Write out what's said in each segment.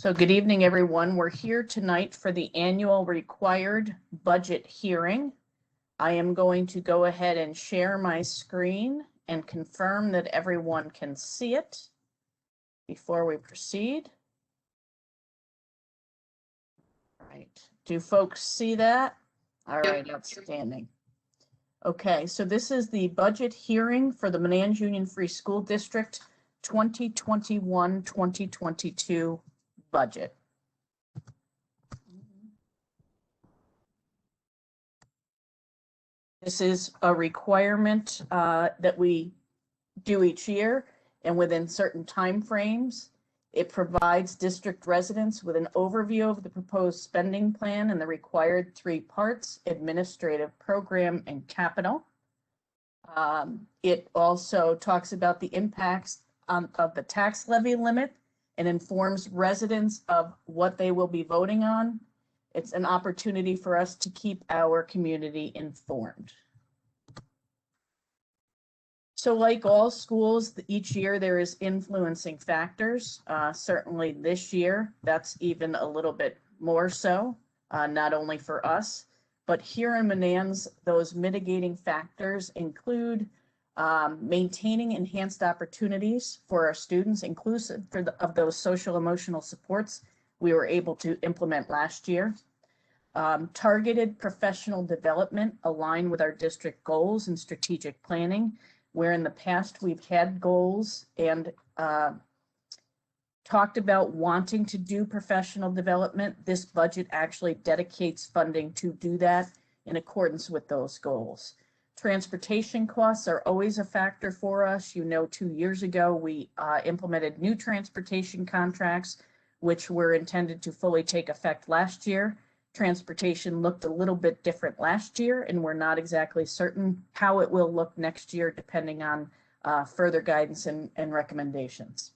So good evening, everyone. We're here tonight for the annual required budget hearing. I am going to go ahead and share my screen and confirm that everyone can see it before we proceed. All right. Do folks see that? All right, outstanding. Okay, so this is the budget hearing for the Banan Union Free School District 2021-2022 budget. This is a requirement that we do each year, and within certain time frames. It provides district residents with an overview of the proposed spending plan and the required three parts: administrative, program, and capital. It also talks about the impacts of the tax levy limit and informs residents of what they will be voting on. It's an opportunity for us to keep our community informed. So like all schools, each year there is influencing factors. Certainly this year, that's even a little bit more so, not only for us, but here in Manans, those mitigating factors include maintaining enhanced opportunities for our students, inclusive of those social emotional supports we were able to implement last year. Targeted professional development aligned with our district goals and strategic planning, where in the past we've had goals and talked about wanting to do professional development. This budget actually dedicates funding to do that in accordance with those goals. Transportation costs are always a factor for us. You know, 2 years ago, we implemented new transportation contracts, which were intended to fully take effect last year. Transportation looked a little bit different last year, and we're not exactly certain how it will look next year, depending on further guidance and recommendations.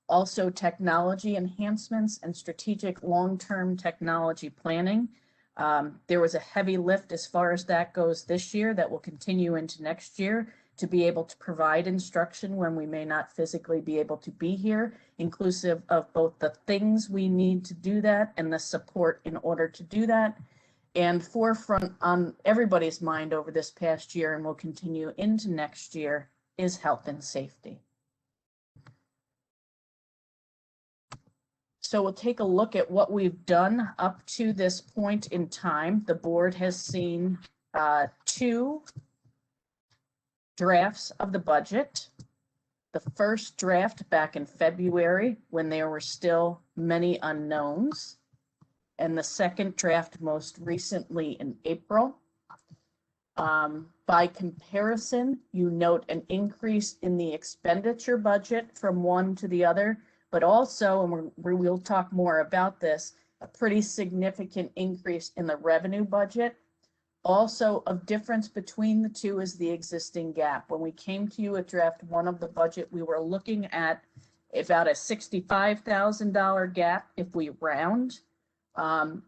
Also, technology enhancements and strategic long-term technology planning. There was a heavy lift as far as that goes this year that will continue into next year to be able to provide instruction when we may not physically be able to be here, inclusive of both the things we need to do that and the support in order to do that. And forefront on everybody's mind over this past year and will continue into next year is health and safety. So we'll take a look at what we've done up to this point in time. The board has seen 2 drafts of the budget. The first draft back in February when there were still many unknowns, and the second draft most recently in April. By comparison, you note an increase in the expenditure budget from one to the other, but also, and we'll talk more about this, a pretty significant increase in the revenue budget. Also, a difference between the two is the existing gap. When we came to you at draft 1 of the budget, we were looking at about a $65,000 gap if we round.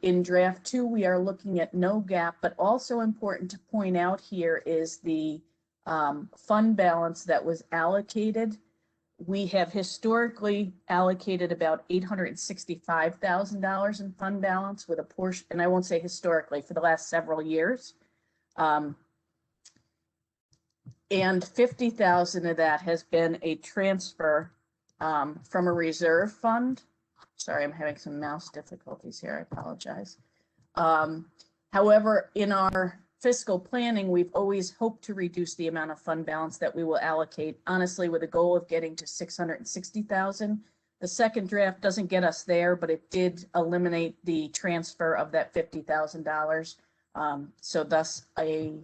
In draft 2, we are looking at no gap, but also important to point out here is the fund balance that was allocated. We have historically allocated about $865,000 in fund balance with a portion, and I won't say historically, for the last several years. And $50,000 of that has been a transfer from a reserve fund. Sorry, I'm having some mouse difficulties here. I apologize. However, in our fiscal planning, we've always hoped to reduce the amount of fund balance that we will allocate, honestly, with a goal of getting to $660,000. The second draft doesn't get us there, but it did eliminate the transfer of that $50,000. So thus a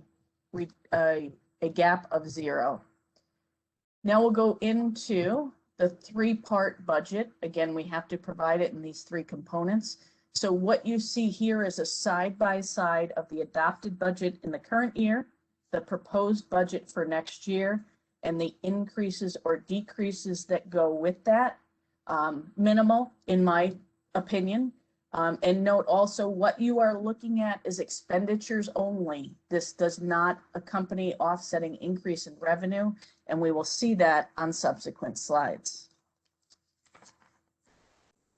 gap of 0. Now we'll go into the 3-part budget. Again, we have to provide it in these 3 components. So what you see here is a side-by-side of the adopted budget in the current year, the proposed budget for next year, and the increases or decreases that go with that. Minimal, in my opinion. And note also what you are looking at is expenditures only. This does not accompany offsetting increase in revenue, and we will see that on subsequent slides.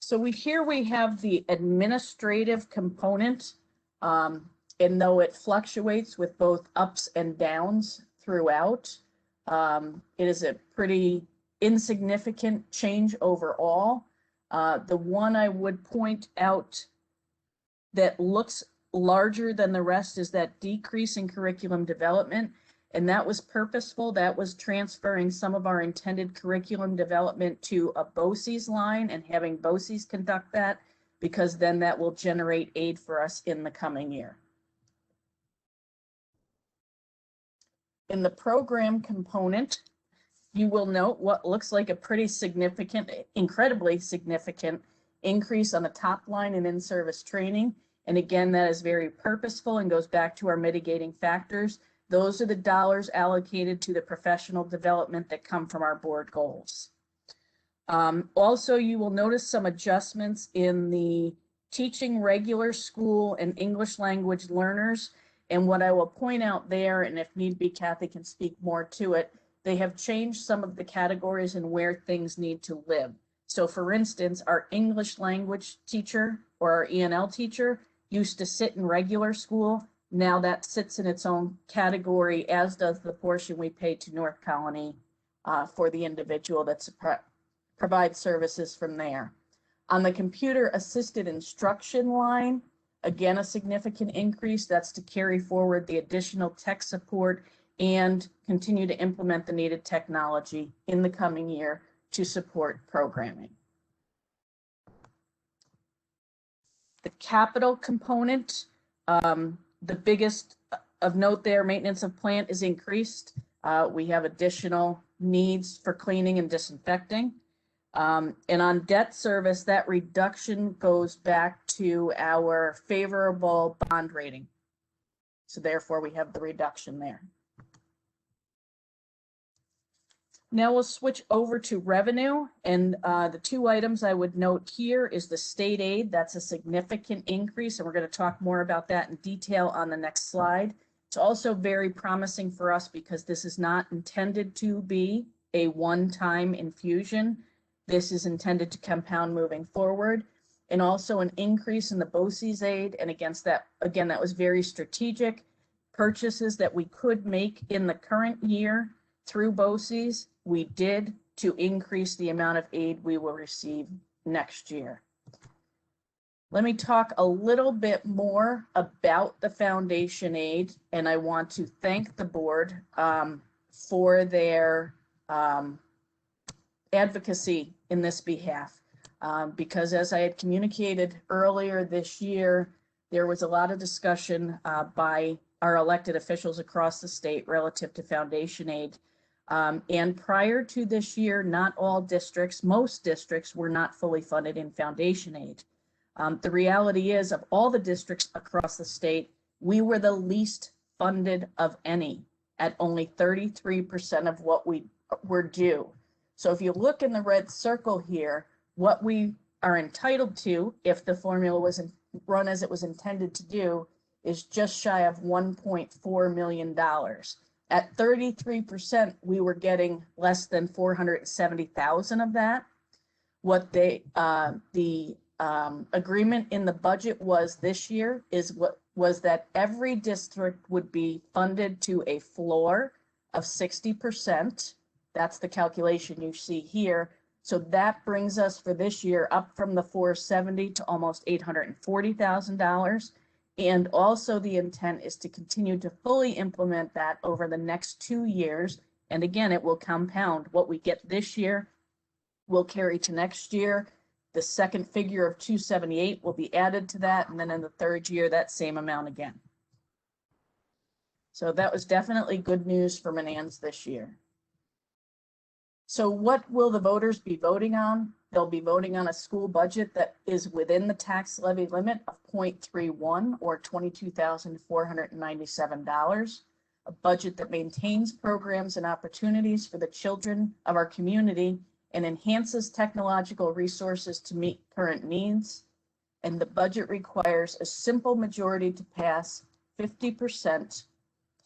So here we have the administrative component, and though it fluctuates with both ups and downs throughout, it is a pretty insignificant change overall. The one I would point out that looks larger than the rest is that decrease in curriculum development. And that was purposeful. That was transferring some of our intended curriculum development to a BOCES line and having BOCES conduct that, because then that will generate aid for us in the coming year. In the program component, you will note what looks like a pretty significant, incredibly significant increase on the top line in in-service training. And again, that is very purposeful and goes back to our mitigating factors. Those are the dollars allocated to the professional development that come from our board goals. Also, you will notice some adjustments in the teaching regular school and English language learners. And what I will point out there, and if need be, Kathy can speak more to it, they have changed some of the categories and where things need to live. So for instance, our English language teacher or our ENL teacher used to sit in regular school. Now that sits in its own category, as does the portion we pay to North Colony for the individual that provides services from there. On the computer assisted instruction line, again, a significant increase. That's to carry forward the additional tech support and continue to implement the needed technology in the coming year to support programming. The capital component, the biggest of note there, maintenance of plant is increased. We have additional needs for cleaning and disinfecting. And on debt service, that reduction goes back to our favorable bond rating. So therefore, we have the reduction there. Now we'll switch over to revenue, and the two items I would note here is the state aid. That's a significant increase, and we're going to talk more about that in detail on the next slide. It's also very promising for us because this is not intended to be a one-time infusion. This is intended to compound moving forward, and also an increase in the BOCES aid. And against that, again, that was very strategic purchases that we could make in the current year through BOCES. We did to increase the amount of aid we will receive next year. Let me talk a little bit more about the foundation aid, and I want to thank the board for their advocacy in this behalf, because as I had communicated earlier this year, there was a lot of discussion by our elected officials across the state relative to foundation aid. And prior to this year, not all districts, most districts were not fully funded in foundation aid. The reality is, of all the districts across the state, we were the least funded of any, at only 33% of what we were due. So if you look in the red circle here, what we are entitled to, if the formula was run as it was intended to do, is just shy of $1.4 million. At 33%, we were getting less than 470,000 of that. What the agreement in the budget was this year was that every district would be funded to a floor of 60%. That's the calculation you see here. So that brings us for this year up from the 470 to almost $840,000. And also the intent is to continue to fully implement that over the next 2 years. And again, it will compound. What we get this year will carry to next year. The second figure of 278 will be added to that. And then in the third year, that same amount again. So that was definitely good news for Manans this year. So what will the voters be voting on? They'll be voting on a school budget that is within the tax levy limit of 0.31 or $22,497, a budget that maintains programs and opportunities for the children of our community and enhances technological resources to meet current needs. And the budget requires a simple majority to pass, 50%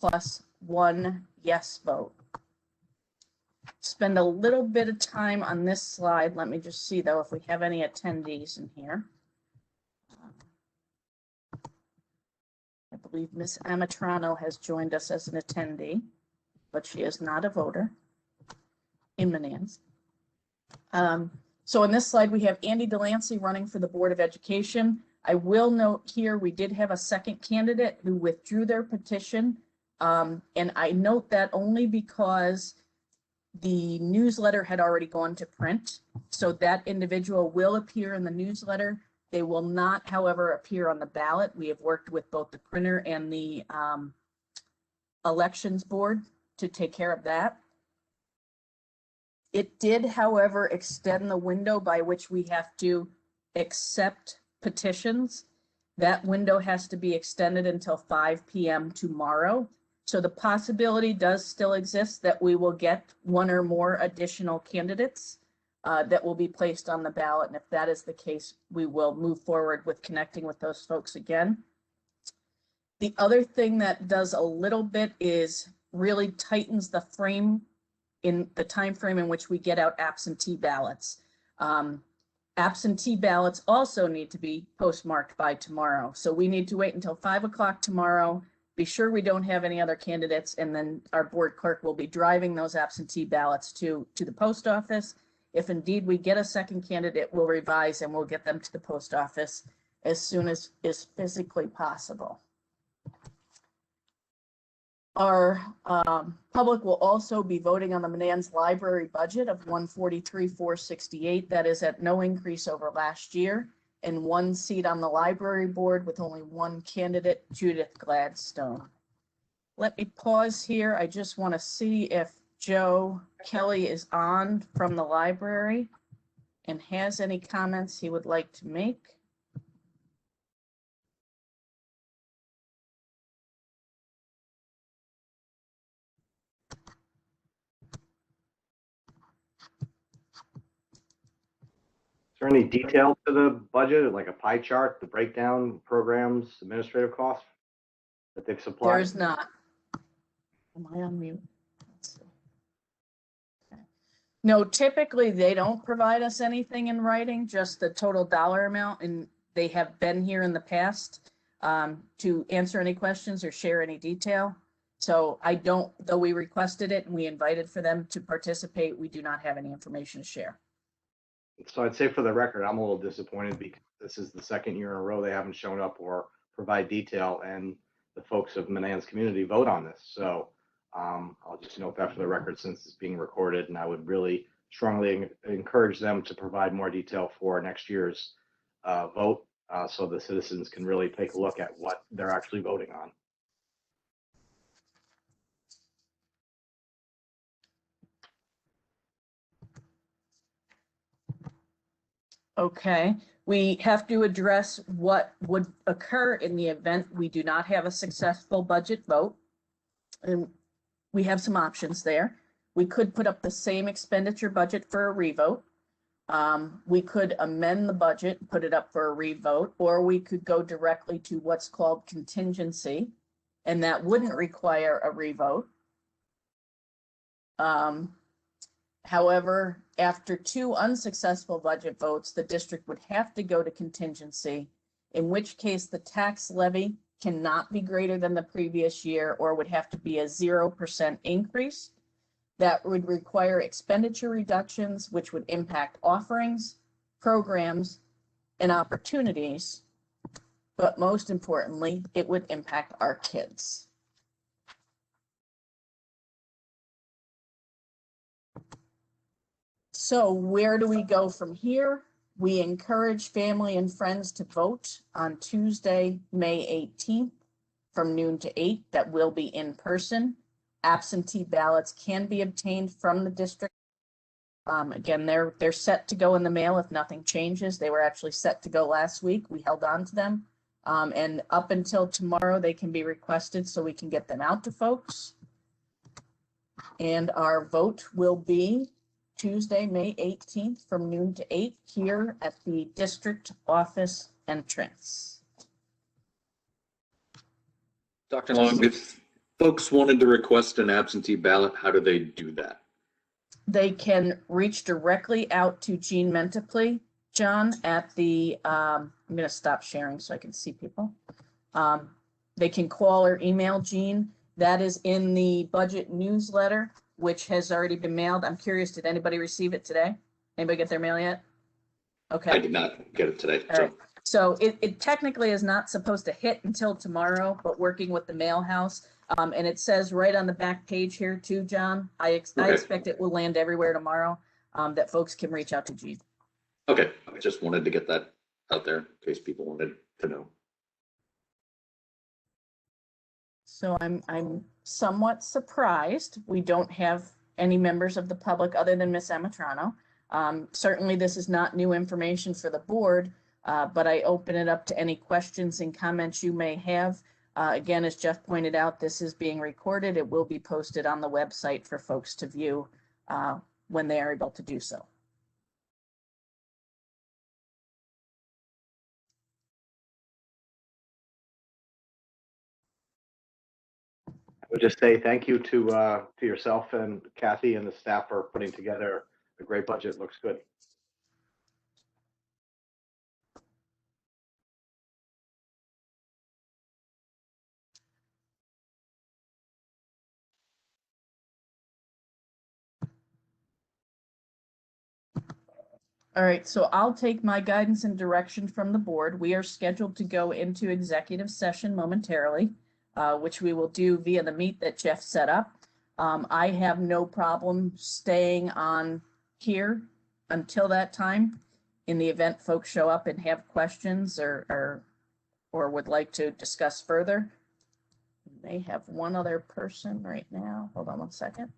plus one yes vote. spend a little bit of time on this slide. Let me just see though if we have any attendees in here. I believe Ms. Amatrano has joined us as an attendee, but she is not a voter in Manans. So in this slide, we have Andy Delancey running for the Board of Education. I will note here, we did have a second candidate who withdrew their petition. And I note that only because the newsletter had already gone to print. So that individual will appear in the newsletter. They will not, however, appear on the ballot. We have worked with both the printer and the elections board to take care of that. It did, however, extend the window by which we have to accept petitions. That window has to be extended until 5 p.m. tomorrow. So the possibility does still exist that we will get one or more additional candidates that will be placed on the ballot. And if that is the case, we will move forward with connecting with those folks again. The other thing that does a little bit is really tightens the frame in the time frame in which we get out absentee ballots. Absentee ballots also need to be postmarked by tomorrow. So we need to wait until 5 o'clock tomorrow, be sure we don't have any other candidates, and then our board clerk will be driving those absentee ballots to the post office. If indeed we get a second candidate, we'll revise and we'll get them to the post office as soon as is physically possible. Our public will also be voting on the Manans library budget of $143,468. That is at no increase over last year, and one seat on the library board with only one candidate, Judith Gladstone. Let me pause here. I just want to see if Joe Kelly is on from the library and has any comments he would like to make. Is there any detail to the budget, like a pie chart, the breakdown, programs, administrative costs that they've supplied? There is not. Am I on mute? Let's see. Okay. No, typically they don't provide us anything in writing, just the total dollar amount, and they have been here in the past to answer any questions or share any detail. So I don't, though we requested it and we invited for them to participate, we do not have any information to share. So I'd say for the record, I'm a little disappointed because this is the second year in a row they haven't shown up or provide detail, and the folks of Manans community vote on this. So I'll just note that for the record since it's being recorded, and I would really strongly encourage them to provide more detail for next year's vote so the citizens can really take a look at what they're actually voting on. Okay, we have to address what would occur in the event we do not have a successful budget vote. And we have some options there. We could put up the same expenditure budget for a revote. We could amend the budget, put it up for a revote, or we could go directly to what's called contingency, and that wouldn't require a revote. However, after 2 unsuccessful budget votes, the district would have to go to contingency, in which case the tax levy cannot be greater than the previous year or would have to be a 0% increase. That would require expenditure reductions, which would impact offerings, programs, and opportunities. But most importantly, it would impact our kids. So where do we go from here? We encourage family and friends to vote on Tuesday, May 18th from noon to 8. That will be in person. Absentee ballots can be obtained from the district. Again, they're set to go in the mail if nothing changes. They were actually set to go last week. We held on to them. And up until tomorrow, they can be requested so we can get them out to folks. And our vote will be Tuesday, May 18th from noon to 8 here at the district office entrance. Dr. Long, if folks wanted to request an absentee ballot, how do they do that? they can reach directly out to Jean Menteply, John, at the, I'm going to stop sharing so I can see people. They can call or email Jean. That is in the budget newsletter, which has already been mailed. I'm curious, did anybody receive it today? Anybody get their mail yet? Okay. I did not get it today. All right. So it technically is not supposed to hit until tomorrow, but working with the mail house. And it says right on the back page here too, John, I expect it will land everywhere tomorrow, that folks can reach out to Jean. Okay, I just wanted to get that out there in case people wanted to know. So I'm somewhat surprised we don't have any members of the public other than Miss Amatrano. Certainly this is not new information for the board, but I open it up to any questions and comments you may have. Again, as Jeff pointed out, this is being recorded. It will be posted on the website for folks to view when they are able to do so. I would just say thank you to yourself and Kathy and the staff for putting together a great budget. Looks good. All right, so I'll take my guidance and direction from the board. We are scheduled to go into executive session momentarily, which we will do via the meet that Jeff set up. I have no problem staying on here until that time. In the event folks show up and have questions or would like to discuss further. They have one other person right now. Hold on one second.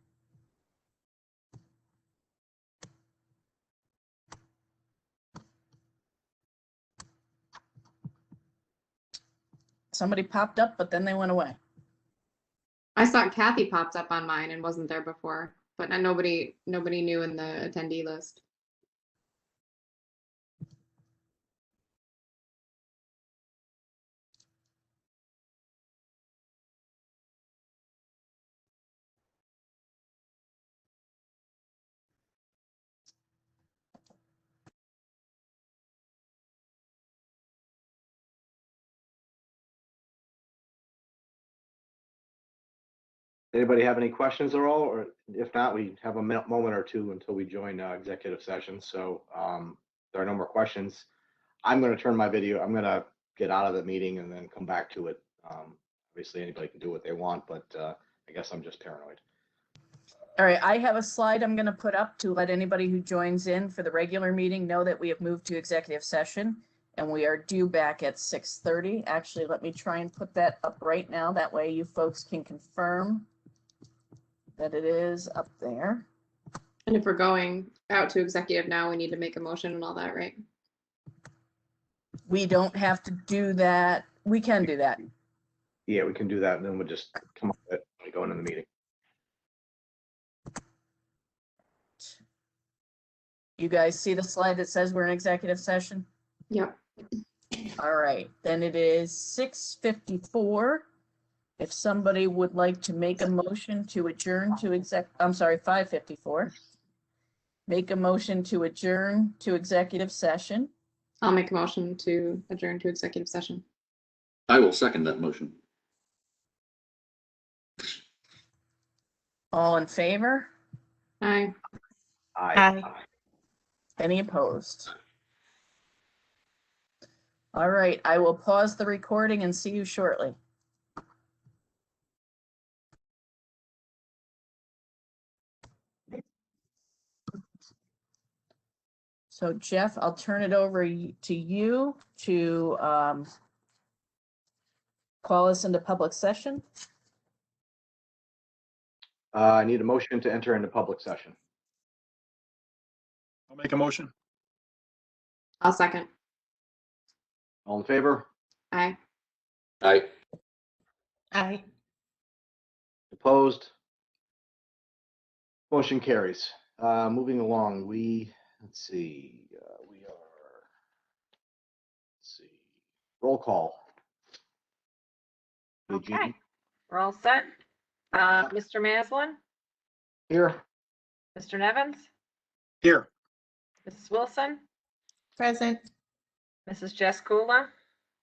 Somebody popped up, but then they went away. I saw Kathy popped up on mine and wasn't there before, but nobody knew in the attendee list. Anybody have any questions at all? Or if not, we have a moment or two until we join executive session. So there are no more questions. I'm going to turn my video. I'm going to get out of the meeting and then come back to it. Obviously, anybody can do what they want, but I guess I'm just paranoid. All right, I have a slide I'm going to put up to let anybody who joins in for the regular meeting know that we have moved to executive session and we are due back at 6:30. Actually, let me try and put that up right now. That way you folks can confirm that it is up there. And if we're going out to executive now, we need to make a motion and all that, right? We don't have to do that. We can do that. Yeah, we can do that, and then we'll just come up with it when we go into the meeting. You guys see the slide that says we're in executive session? Yep. All right, then it is 6:54. If somebody would like to make a motion to adjourn to 5:54. Make a motion to adjourn to executive session. I'll make a motion to adjourn to executive session. I will second that motion. All in favor? Aye. Aye. Any opposed? All right, I will pause the recording and see you shortly. So Jeff, I'll turn it over to you to call us into public session. I need a motion to enter into public session. I'll make a motion. I'll second. All in favor? Aye. Aye. Aye. Opposed? Motion carries. Moving along, let's see, roll call. Okay, we're all set. Mr. Maslin, Here. Mr. Nevins, Here. Mrs. Wilson, Present. Mrs. Jaskula,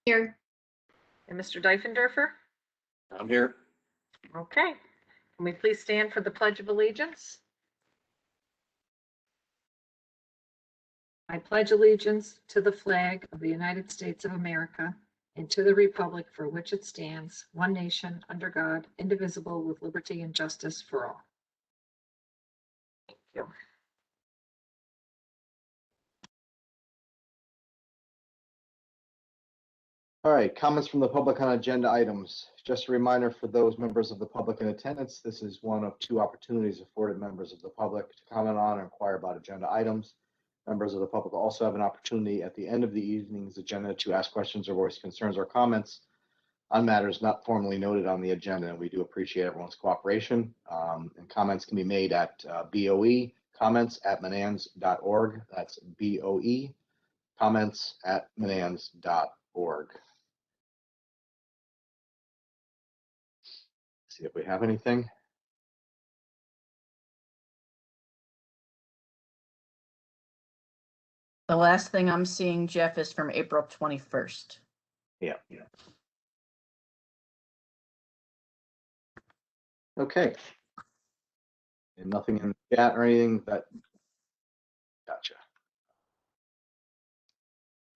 Here. and Mr. Dyfendorfer. I'm here. Okay, can we please stand for the Pledge of Allegiance? I pledge allegiance to the flag of the United States of America and to the republic for which it stands, one nation, under God, indivisible, with liberty and justice for all. Thank you. All right, comments from the public on agenda items. Just a reminder for those members of the public in attendance, this is one of two opportunities afforded members of the public to comment on or inquire about agenda items. Members of the public also have an opportunity at the end of the evening's agenda to ask questions or voice concerns or comments on matters not formally noted on the agenda. And we do appreciate everyone's cooperation. And comments can be made at BOE comments@manans.org. That's BOE comments@manans.org. See if we have anything. The last thing I'm seeing, Jeff, is from April 21st. Yeah. Okay. And nothing in the chat or anything that. Gotcha.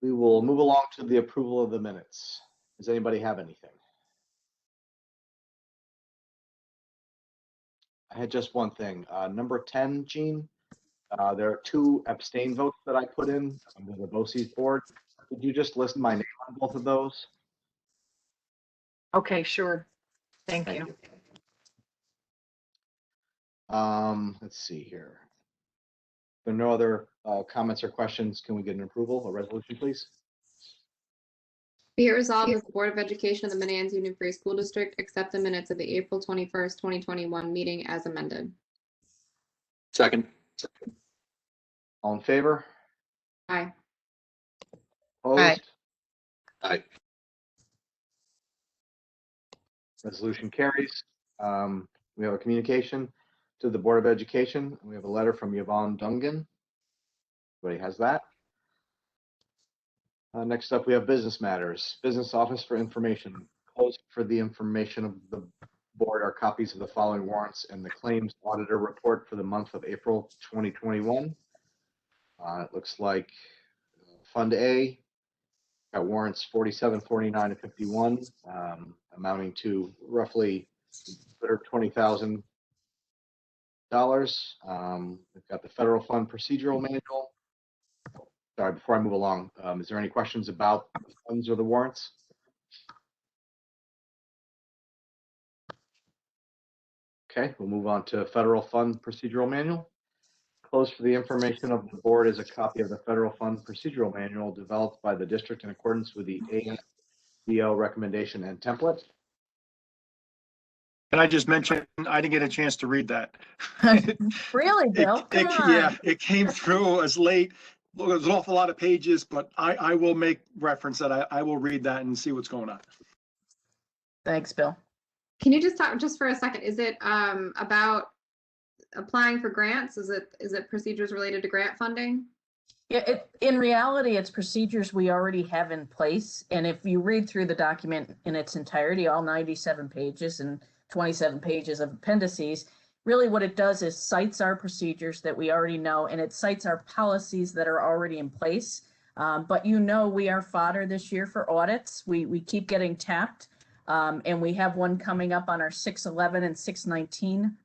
We will move along to the approval of the minutes. Does anybody have anything? I had just one thing. Number 10, Gene, there are 2 abstain votes that I put in under the BOCES board. Could you just list my name on both of those? Okay, sure. Thank you. Let's see here. If there are no other comments or questions, can we get an approval, a resolution, please? Be it resolved that the Board of Education of the Manans Union Free School District accept the minutes of the April 21st, 2021 meeting as amended. Second. All in favor? Aye. Opposed? Aye. Resolution carries. We have a communication to the Board of Education. We have a letter from Yvonne Dungan. Everybody has that. Next up, we have business matters. Business Office for Information. Closed for the information of the board are copies of the following warrants and the claims auditor report for the month of April 2021. It looks like Fund A got warrants 47, 49, and 51, amounting to roughly $120,000. We've got the Federal Fund Procedural Manual. Sorry, before I move along, is there any questions about the funds or the warrants? Okay, we'll move on to Federal Fund Procedural Manual. Closed for the information of the board is a copy of the Federal Fund Procedural Manual developed by the district in accordance with the ASBL recommendation and template. Can I just mention, I didn't get a chance to read that. Really, Bill? Come on. Yeah, it came through as late. Look, there's an awful lot of pages, but I will make reference that I will read that and see what's going on. Thanks, Bill. Can you just talk just for a second? Is it about applying for grants? Is it procedures related to grant funding? Yeah, in reality, it's procedures we already have in place. And if you read through the document in its entirety, all 97 pages and 27 pages of appendices, really what it does is cites our procedures that we already know, and it cites our policies that are already in place. But we are fodder this year for audits. We keep getting tapped, and we have one coming up on our 611 and 619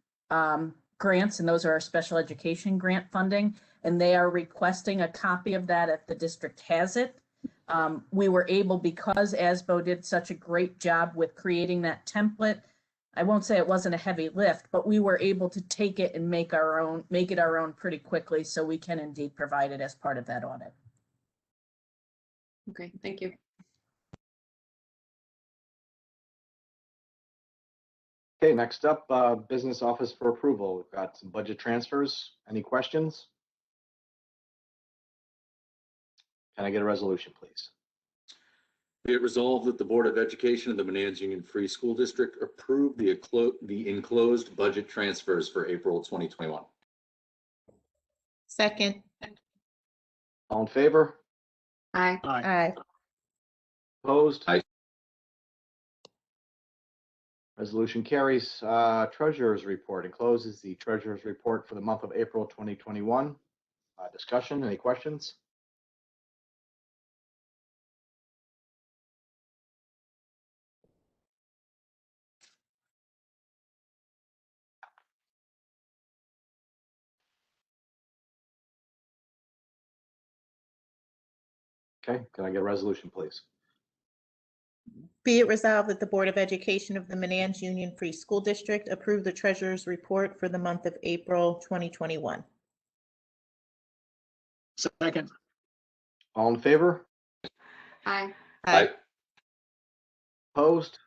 grants, and those are our special education grant funding, and they are requesting a copy of that if the district has it. We were able, because ASBO did such a great job with creating that template, I won't say it wasn't a heavy lift, but we were able to take it and make it our own pretty quickly, so we can indeed provide it as part of that audit. Okay, thank you. Okay, next up, Business Office for approval. We've got some budget transfers. Any questions? Can I get a resolution, please? Be it resolved that the Board of Education of the Manans Union Free School District approve the enclosed budget transfers for April 2021. Second. All in favor? Aye. Aye. Aye. Opposed? Aye. Resolution carries. Treasurer's report. Encloses the treasurer's report for the month of April 2021. Discussion, any questions? Okay, can I get a resolution, please? Be it resolved that the Board of Education of the Manans Union Free School District approve the treasurer's report for the month of April 2021. Second. All in favor? Aye. Aye. Opposed?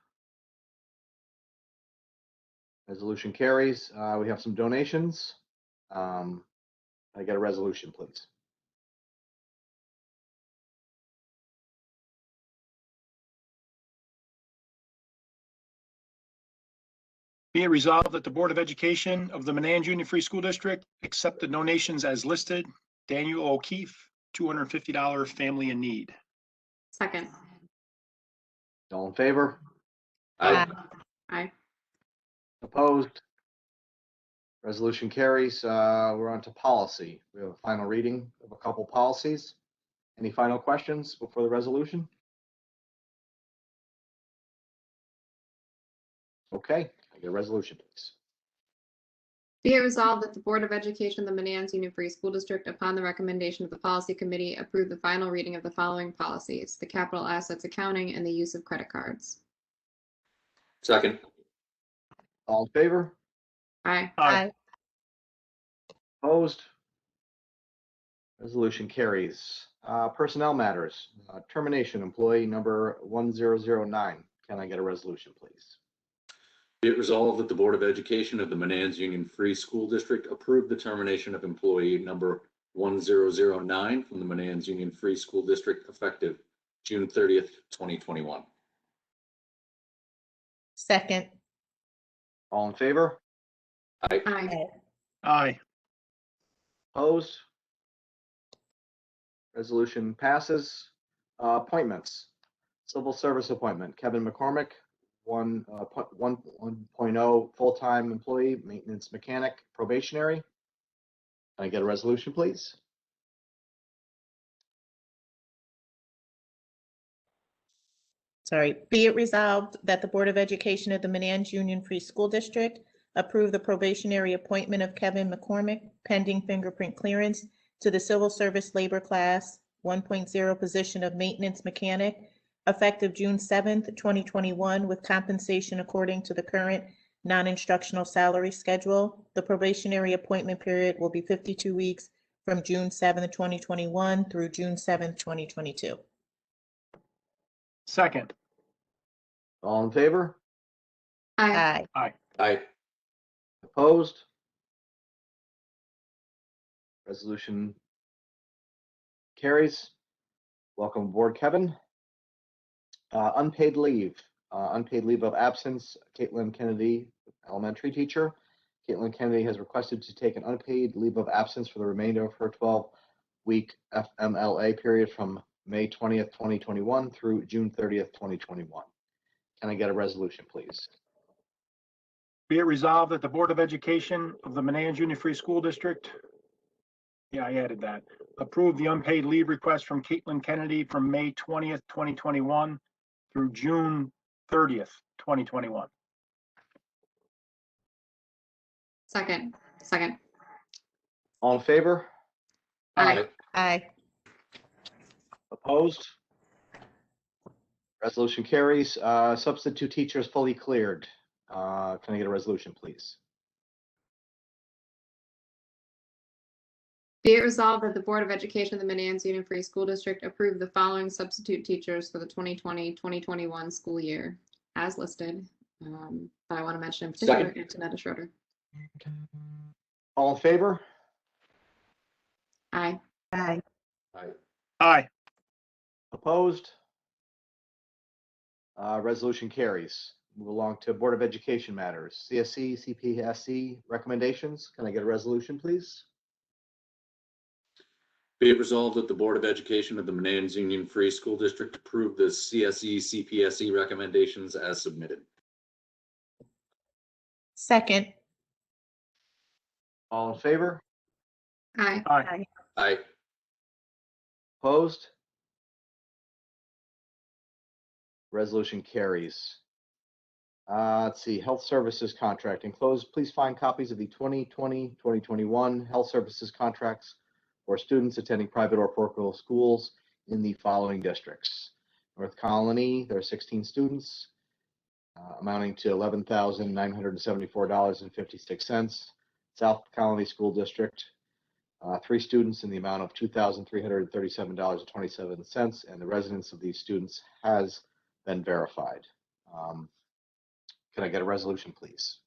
Resolution carries. We have some donations. I get a resolution, please. Be it resolved that the Board of Education of the Manans Union Free School District accept the donations as listed. Daniel O'Keefe, $250 family in need. Second. All in favor? Aye. Aye. Opposed? Resolution carries. We're on to policy. We have a final reading of a couple policies. Any final questions before the resolution? Okay, I get a resolution, please. Be it resolved that the Board of Education of the Manans Union Free School District, upon the recommendation of the Policy Committee, approve the final reading of the following policies: the capital assets accounting and the use of credit cards. Second. All in favor? Aye. Aye. Opposed? Resolution carries. Personnel matters. Termination employee number 1009. Can I get a resolution, please? Be it resolved that the Board of Education of the Manans Union Free School District approve the termination of employee number 1009 from the Manans Union Free School District effective June 30th, 2021. Second. All in favor? Aye. Aye. Aye. Opposed? Resolution passes. Appointments. Civil service appointment, Kevin McCormick, 1.0 full-time employee, maintenance mechanic, probationary. Can I get a resolution, please? Sorry. Be it resolved that the Board of Education of the Manans Union Free School District approve the probationary appointment of Kevin McCormick pending fingerprint clearance to the Civil Service Labor Class 1.0 position of maintenance mechanic effective June 7th, 2021, with compensation according to the current non-instructional salary schedule. The probationary appointment period will be 52 weeks from June 7th, 2021 through June 7th, 2022. Second. All in favor? Aye. Aye. Aye. Opposed? Resolution carries. Welcome aboard, Kevin. Unpaid leave. Unpaid leave of absence, Caitlin Kennedy, elementary teacher. Caitlin Kennedy has requested to take an unpaid leave of absence for the remainder of her 12-week FMLA period from May 20th, 2021 through June 30th, 2021. Can I get a resolution, please? Be it resolved that the Board of Education of the Manans Union Free School District, yeah, I added that, approve the unpaid leave request from Caitlin Kennedy from May 20th, 2021 through June 30th, 2021. Second. All in favor? Aye. Aye. Opposed? Resolution carries. Substitute teachers fully cleared. Can I get a resolution, please? Be it resolved that the Board of Education of the Manans Union Free School District approve the following substitute teachers for the 2020-2021 school year as listed. But I want to mention in particular Second. Antonetta Schroeder. All in favor? Aye. Aye. Aye. Aye. Opposed? Resolution carries. Move along to Board of Education matters. CSE, CPSC recommendations. Can I get a resolution, please? Be it resolved that the Board of Education of the Manans Union Free School District approve the CSE CPSE recommendations as submitted. Second. All in favor? Aye. Aye. Aye. Opposed? Resolution carries. Let's see, health services contract enclosed. Please find copies of the 2020-2021 health services contracts for students attending private or parochial schools in the following districts. North Colony, there are 16 students, amounting to $11,974.56. South Colony School District, 3 students in the amount of $2,337.27, and the residence of these students has been verified. Can I get a resolution, please?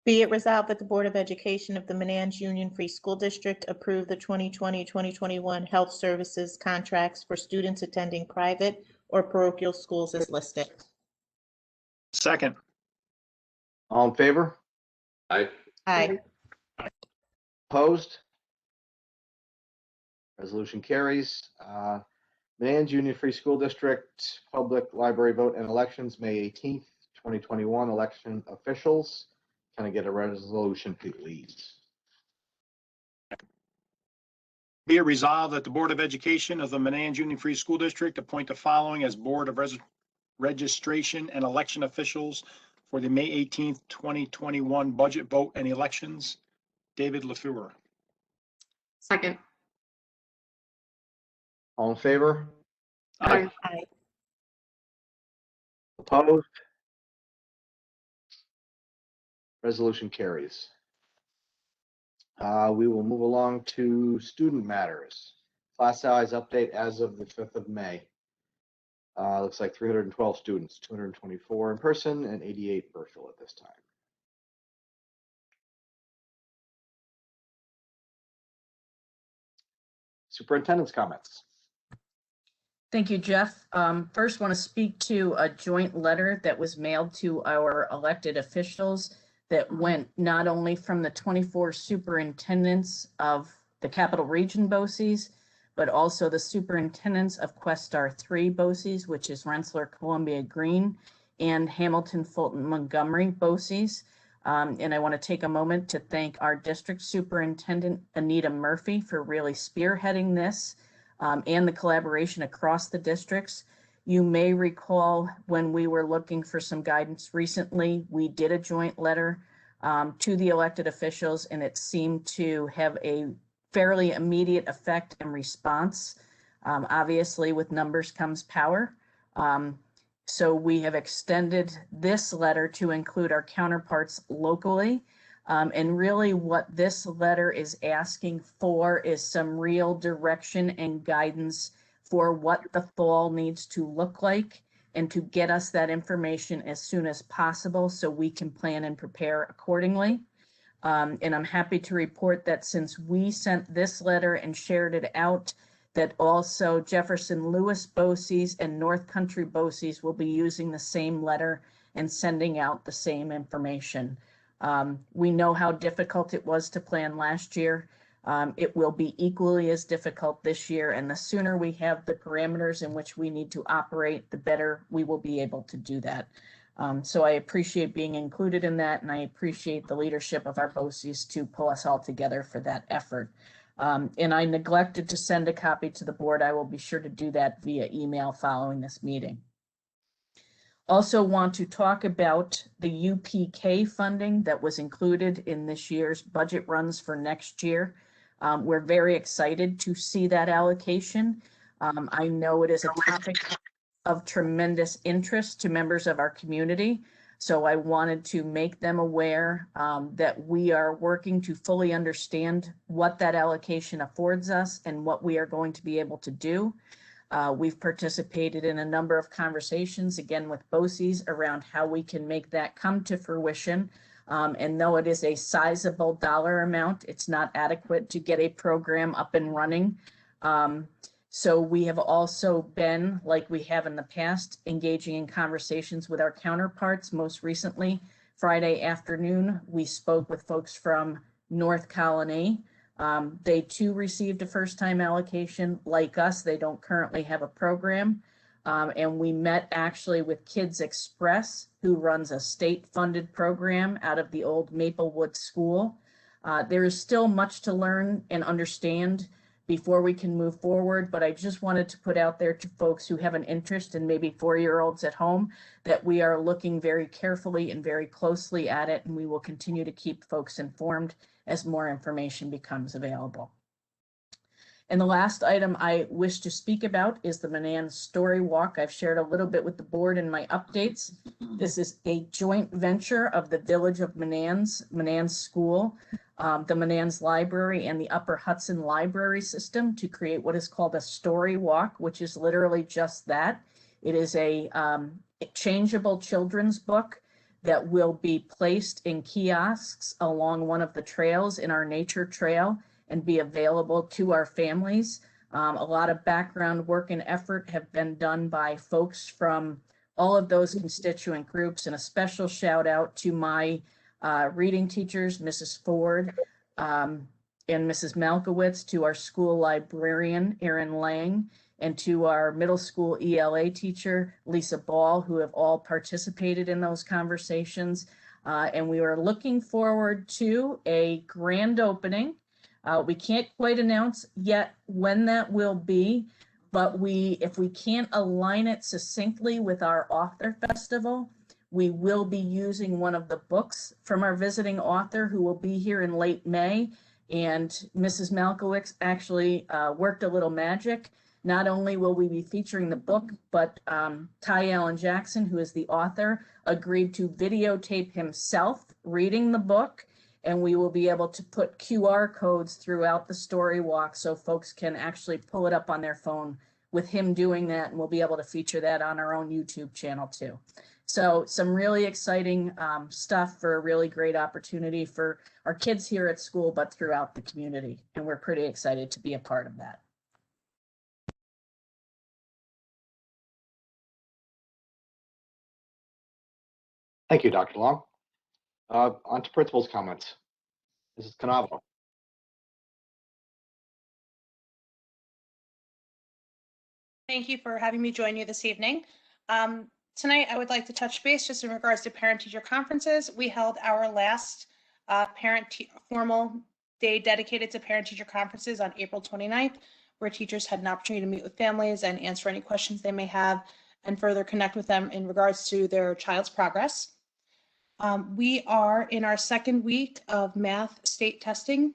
Be it resolved that the Board of Education of the Manans Union Free School District approve the 2020-2021 health services contracts for students attending private or parochial schools as listed. Second. All in favor? Aye. Aye. Opposed? Resolution carries. Manans Union Free School District Public Library Vote and Elections, May 18th, 2021, election officials. Can I get a resolution, please? Be it resolved that the Board of Education of the Manans Union Free School District appoint the following as Board of Registration and Election officials for the May 18th, 2021 budget vote and elections. David LaFleur. Second. All in favor? Aye. Aye. Opposed? Resolution carries. We will move along to student matters. Class size update as of the 5th of May. Looks like 312 students, 224 in person and 88 virtual at this time. Superintendent's comments. Thank you, Jeff. First, want to speak to a joint letter that was mailed to our elected officials that went not only from the 24 superintendents of the Capital Region BOCES, but also the superintendents of Questar 3 BOCES, which is Rensselaer, Columbia, Greene, and Hamilton, Fulton, Montgomery BOCES. And I want to take a moment to thank our district superintendent, Anita Murphy, for really spearheading this and the collaboration across the districts. You may recall when we were looking for some guidance recently, we did a joint letter to the elected officials, and it seemed to have a fairly immediate effect and response. Obviously, with numbers comes power. So we have extended this letter to include our counterparts locally. And really what this letter is asking for is some real direction and guidance for what the fall needs to look like and to get us that information as soon as possible so we can plan and prepare accordingly. And I'm happy to report that since we sent this letter and shared it out, that also Jefferson Lewis BOCES and North Country BOCES will be using the same letter and sending out the same information. We know how difficult it was to plan last year. It will be equally as difficult this year, and the sooner we have the parameters in which we need to operate, the better we will be able to do that. So I appreciate being included in that, and I appreciate the leadership of our BOCES to pull us all together for that effort. And I neglected to send a copy to the board. I will be sure to do that via email following this meeting. Also want to talk about the UPK funding that was included in this year's budget runs for next year. We're very excited to see that allocation. I know it is a topic of tremendous interest to members of our community. So I wanted to make them aware that we are working to fully understand what that allocation affords us and what we are going to be able to do. We've participated in a number of conversations, again, with BOCES around how we can make that come to fruition. And though it is a sizable dollar amount, it's not adequate to get a program up and running. So we have also been, like we have in the past, engaging in conversations with our counterparts. Most recently, Friday afternoon, we spoke with folks from North Colony They too received a first-time allocation. Like us, they don't currently have a program. And we met actually with Kids Express, who runs a state-funded program out of the old Maplewood School. There is still much to learn and understand before we can move forward, but I just wanted to put out there to folks who have an interest in maybe 4-year-olds at home that we are looking very carefully and very closely at it, and we will continue to keep folks informed as more information becomes available. And the last item I wish to speak about is the Banan Story Walk. I've shared a little bit with the board in my updates. This is a joint venture of the Village of Manans School, the Manans Library, and the Upper Hudson Library System to create what is called a story walk, which is literally just that. It is a changeable children's book that will be placed in kiosks along one of the trails in our nature trail and be available to our families. A lot of background work and effort have been done by folks from all of those constituent groups, and a special shout out to my reading teachers, Mrs. Ford and Mrs. Malkowitz, to our school librarian, Erin Lang, and to our middle school ELA teacher, Lisa Ball, who have all participated in those conversations. And we are looking forward to a grand opening. We can't quite announce yet when that will be, but if we can't align it succinctly with our author festival, we will be using one of the books from our visiting author who will be here in late May. And Mrs. Malkowitz actually worked a little magic. Not only will we be featuring the book, but Ty Allen Jackson, who is the author, agreed to videotape himself reading the book. And we will be able to put QR codes throughout the story walk so folks can actually pull it up on their phone with him doing that. And we'll be able to feature that on our own YouTube channel too. So some really exciting stuff for a really great opportunity for our kids here at school, but throughout the community. And we're pretty excited to be a part of that. Thank you, Dr. Long. On to principal's comments. Mrs. Canavo. Thank you for having me join you this evening. Tonight, I would like to touch base just in regards to parent-teacher conferences. We held our last formal day dedicated to parent-teacher conferences on April 29th, where teachers had an opportunity to meet with families and answer any questions they may have and further connect with them in regards to their child's progress. We are in our second week of math state testing.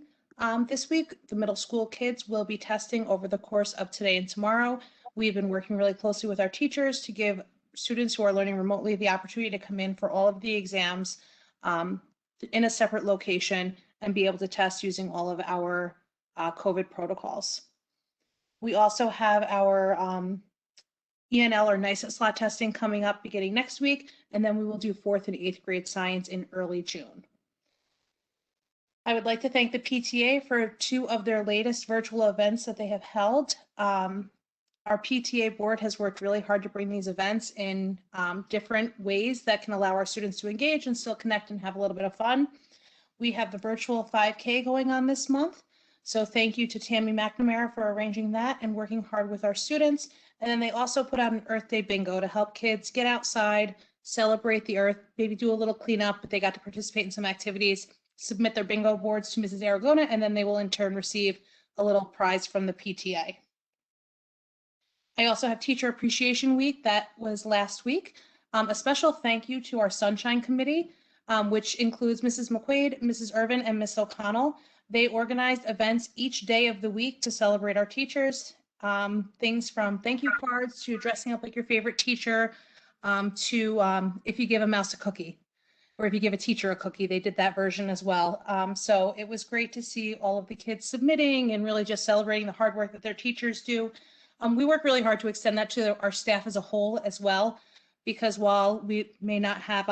This week, the middle school kids will be testing over the course of today and tomorrow. We've been working really closely with our teachers to give students who are learning remotely the opportunity to come in for all of the exams in a separate location and be able to test using all of our COVID protocols. We also have our ENL or NICET slot testing coming up beginning next week, and then we will do 4th and 8th grade science in early June. I would like to thank the PTA for 2 of their latest virtual events that they have held. Our PTA board has worked really hard to bring these events in different ways that can allow our students to engage and still connect and have a little bit of fun. We have the virtual 5K going on this month. So thank you to Tammy McNamara for arranging that and working hard with our students. And then they also put out an Earth Day bingo to help kids get outside, celebrate the earth, maybe do a little cleanup, but they got to participate in some activities, submit their bingo boards to Mrs. Aragona, and then they will in turn receive a little prize from the PTA. I also have Teacher Appreciation Week. That was last week. A special thank you to our Sunshine Committee, which includes Mrs. McQuaid, Mrs. Irvin, and Ms. O'Connell. They organized events each day of the week to celebrate our teachers. Things from thank you cards to dressing up like your favorite teacher to if you give a mouse a cookie or if you give a teacher a cookie, they did that version as well. So it was great to see all of the kids submitting and really just celebrating the hard work that their teachers do. We work really hard to extend that to our staff as a whole as well, because while we may not have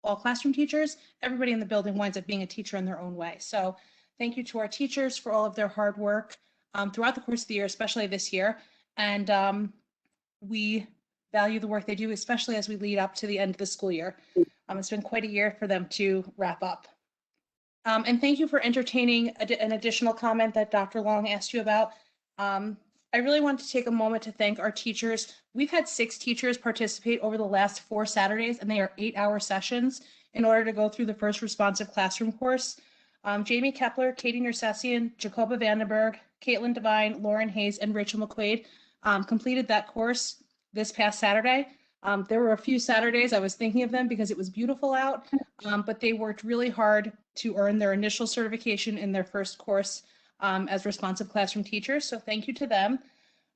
all classroom teachers, everybody in the building winds up being a teacher in their own way. So thank you to our teachers for all of their hard work throughout the course of the year, especially this year. And we value the work they do, especially as we lead up to the end of the school year. It's been quite a year for them to wrap up. And thank you for entertaining an additional comment that Dr. Long asked you about. I really want to take a moment to thank our teachers. We've had 6 teachers participate over the last 4 Saturdays, and they are 8-hour sessions in order to go through the first responsive classroom course. Jamie Kepler, Katie Nersessian, Jacoba Vandenberg, Caitlin Devine, Lauren Hayes, and Rachel McQuaid completed that course this past Saturday. There were a few Saturdays I was thinking of them because it was beautiful out, but they worked really hard to earn their initial certification in their first course as responsive classroom teachers. So thank you to them.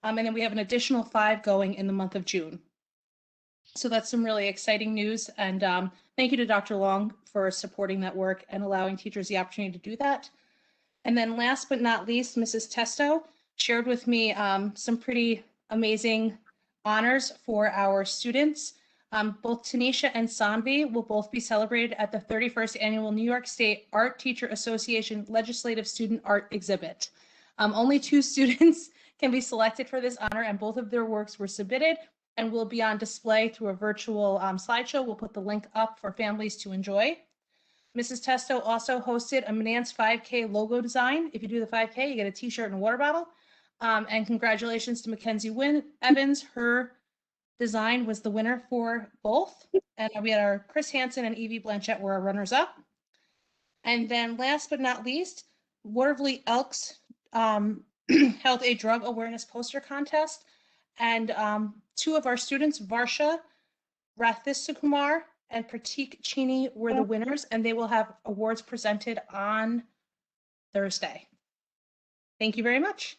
And then we have an additional 5 going in the month of June. So that's some really exciting news. And thank you to Dr. Long for supporting that work and allowing teachers the opportunity to do that. And then last but not least, Mrs. Testo shared with me some pretty amazing honors for our students. Both Tanisha and Sanvi will both be celebrated at the 31st Annual New York State Art Teacher Association Legislative Student Art Exhibit. Only 2 students can be selected for this honor, and both of their works were submitted and will be on display through a virtual slideshow. We'll put the link up for families to enjoy. Mrs. Testo also hosted a Manans 5K logo design. If you do the 5K, you get a t-shirt and a water bottle. And congratulations to Mackenzie Evans. Her design was the winner for both. And we had our Chris Hansen and Evie Blanchett were our runners up. And then last but not least, Waterville Elks held a drug awareness poster contest. And 2 of our students, Varsha Rathisukumar and Pratik Cheney, were the winners, and they will have awards presented on Thursday. Thank you very much.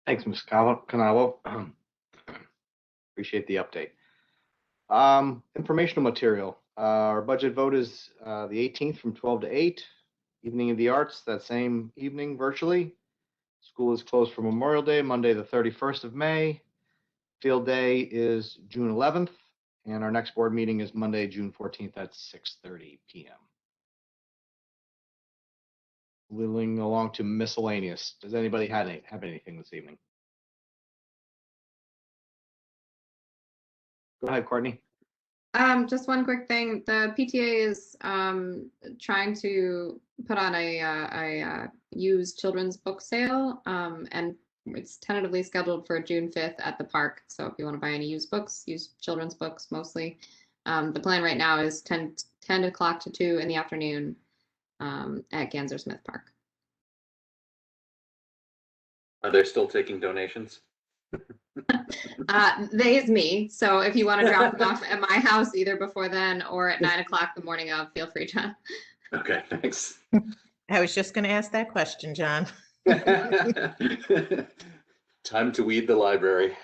Thanks, Ms. Canavo. Appreciate the update. Informational material. Our budget vote is the 18th from 12 to 8. Evening of the Arts, that same evening virtually. School is closed for Memorial Day, Monday, the 31st of May. Field day is June 11th, and our next board meeting is Monday, June 14th at 6:30 p.m. Moving along to miscellaneous. Does anybody have anything this evening? Go ahead, Courtney. Just one quick thing. The PTA is trying to put on a used children's book sale, and it's tentatively scheduled for June 5th at the park. So if you want to buy any used books, used children's books mostly, the plan right now is 10 o'clock to 2 in the afternoon at Ganser Smith Park. Are they still taking donations? They is me. So if you want to drop them off at my house either before then or at 9 o'clock the morning of, feel free to. Okay, thanks. I was just going to ask that question, John. Time to weed the library.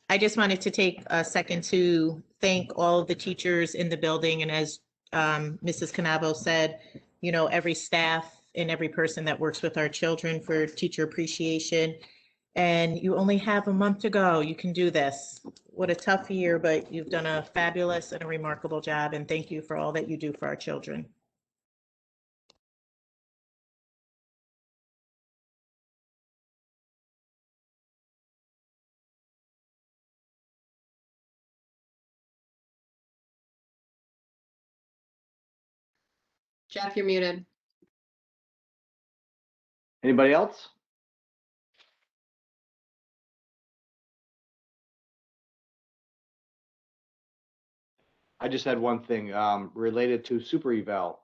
I just wanted to take a second to thank all of the teachers in the building. And as Mrs. Canavo said, you know, every staff and every person that works with our children for teacher appreciation. And you only have a month to go. You can do this. What a tough year, but you've done a fabulous and a remarkable job. And thank you for all that you do for our children. Jeff, you're muted. Anybody else? I just had one thing related to super eval.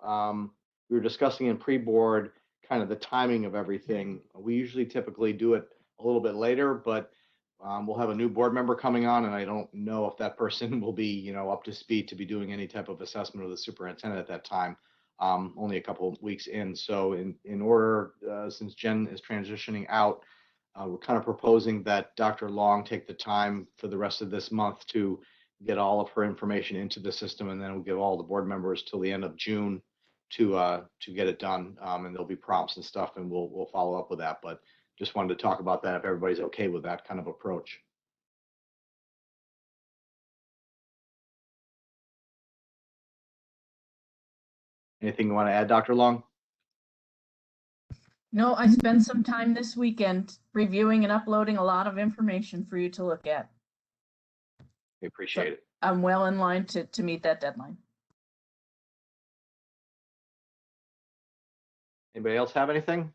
We were discussing in pre-board kind of the timing of everything. We usually typically do it a little bit later, but we'll have a new board member coming on, and I don't know if that person will be, you know, up to speed to be doing any type of assessment of the superintendent at that time. Only a couple of weeks in. So in order, since Jen is transitioning out, we're kind of proposing that Dr. Long take the time for the rest of this month to get all of her information into the system, and then we'll give all the board members till the end of June to get it done. And there'll be prompts and stuff, and we'll follow up with that. But just wanted to talk about that if everybody's okay with that kind of approach. Anything you want to add, Dr. Long? No, I spent some time this weekend reviewing and uploading a lot of information for you to look at. We appreciate it. I'm well in line to meet that deadline. Anybody else have anything?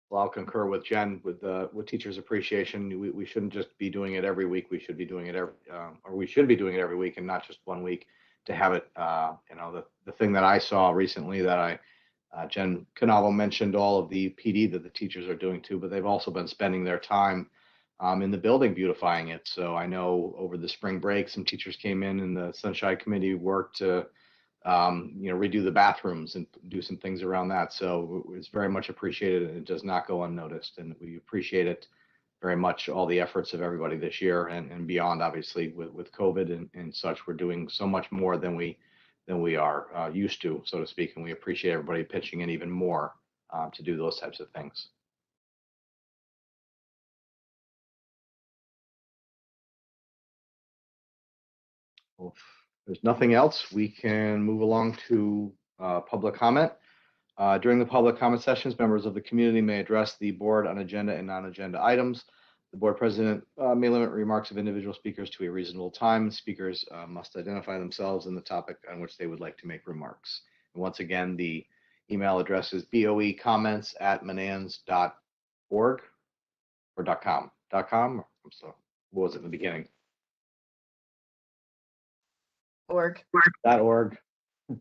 Well, I'll concur with Jen with Teachers Appreciation. We shouldn't just be doing it every week. We should be doing it every week and not just 1 week to have it. The thing that I saw recently that Jen Canavo mentioned all of the PD that the teachers are doing too, but they've also been spending their time in the building beautifying it. So I know over the spring break, some teachers came in and the Sunshine Committee worked to redo the bathrooms and do some things around that. So it's very much appreciated and it does not go unnoticed. And we appreciate it very much, all the efforts of everybody this year and beyond, obviously with COVID and such. We're doing so much more than we are used to, so to speak. And we appreciate everybody pitching in even more to do those types of things. Well, if there's nothing else, we can move along to public comment. During the public comment sessions, members of the community may address the board on agenda and non-agenda items. The board president may limit remarks of individual speakers to a reasonable time. Speakers must identify themselves and the topic on which they would like to make remarks. And once again, the email address is boecomments@manans.org or .com. .com? So what was it in the beginning? Org. .org.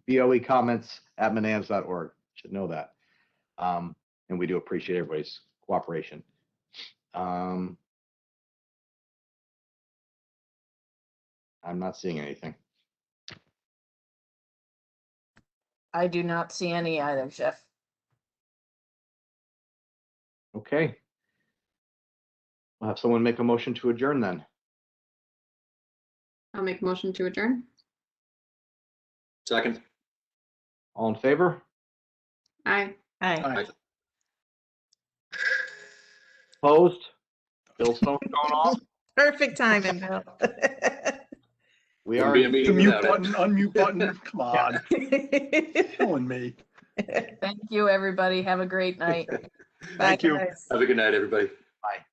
boecomments@manans.org. Should know that. And we do appreciate everybody's cooperation. I'm not seeing anything. I do not see any either, Jeff. Okay. We'll have someone make a motion to adjourn then. I'll make a motion to adjourn. Second. All in favor? Aye. Aye. Aye. Opposed? Bill's phone going off? Perfect timing, Bill. We Wouldn't are. be a meeting Mute without button, it. unmute button, come on, killing me. Thank you, everybody. Have a great night. Thank you. Bye, guys. Have a good night, everybody. Bye.